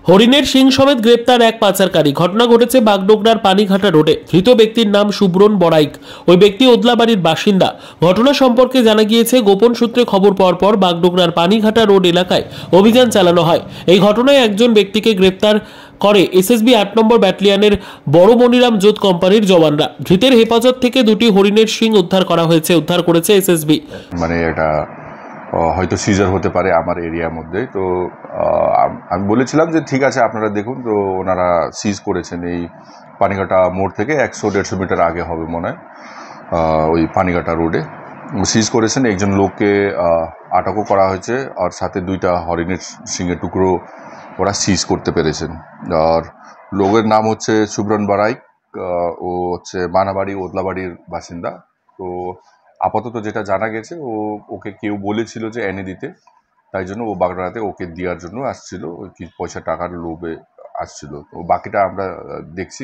হরিণের শিং সমেত গ্রেপ্তার এক পাচারকারী। ঘটনা ঘটেছে বাগডোগরার পানিঘাটা রোডে। ধৃত ব্যক্তির নাম সুব্রন বড়াইক। ওই ব্যক্তি ওদলাবাড়ির বাসিন্দা। ঘটনা সম্পর্কে জানা গিয়েছে, গোপন সূত্রে খবর পাওয়ার পর বাগডোগরার পানিঘাটা রোড এলাকায় অভিযান চালানো হয়। এই ঘটনায় একজন ব্যক্তিকে গ্রেপ্তার করে এসএসবি ৮ নম্বর ব্যাটালিয়নের বড় মনিরাম জোত কোম্পানির জওয়ানরা। ধৃতের হেফাজত থেকে দুটি হরিণের শিং উদ্ধার করেছে এসএসবি। মানে এটা হয়তো সিজার হতে পারে আমার এরিয়ার মধ্যে। তো আমি বলেছিলাম যে ঠিক আছে আপনারা দেখুন। তো ওনারা সিজ করেছেন এই পানিঘাটা মোড় থেকে 100-150 মিটার আগে হবে মনে হয়, ওই পানিঘাটা রোডে সিজ করেছেন। একজন লোককে আটকও করা হয়েছে, আর সাথে দুইটা হরিণের শিঙের টুকরো ওরা সিজ করতে পেরেছেন। আর লোকের নাম হচ্ছে সুব্রন বড়াইক। ও হচ্ছে মানাবাড়ি ওদলাবাড়ির বাসিন্দা। তো আপাতত যেটা জানা গেছে, ওকে কেউ বলেছিল যে এনে দিতে, তাই জন্য ও বাগড়াতে ওকে দেওয়ার জন্য আসছিল, ওই কি পয়সা টাকার লোভে আসছিল। তো বাকিটা আমরা দেখছি,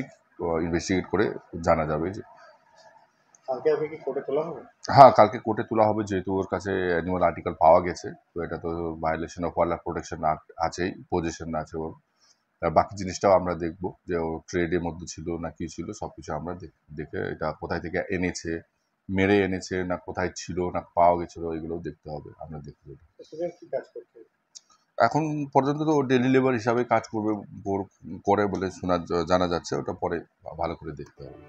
ইনভেস্টিগেট করে জানা যাবে যে হ্যাঁ কালকে কোর্টে তোলা হবে, যেহেতু ওর কাছে অ্যানিমাল আর্টিকেল পাওয়া গেছে। তো এটা তো violation of wild life protection act আছেই, পজিশন আছে ওর। বাকি জিনিসটাও আমরা দেখবো যে ও ট্রেডের মধ্যে ছিল না কি ছিল, সবকিছু আমরা দেখে এটা কোথায় থেকে এনেছে, মেরে এনেছে না কোথায় ছিল না পাওয়া গেছিল, এগুলো দেখতে হবে। আমরা দেখতে এখন পর্যন্ত তো ডেলি লেবার হিসাবে কাজ করে বলে জানা যাচ্ছে। ওটা পরে ভালো করে দেখতে হবে।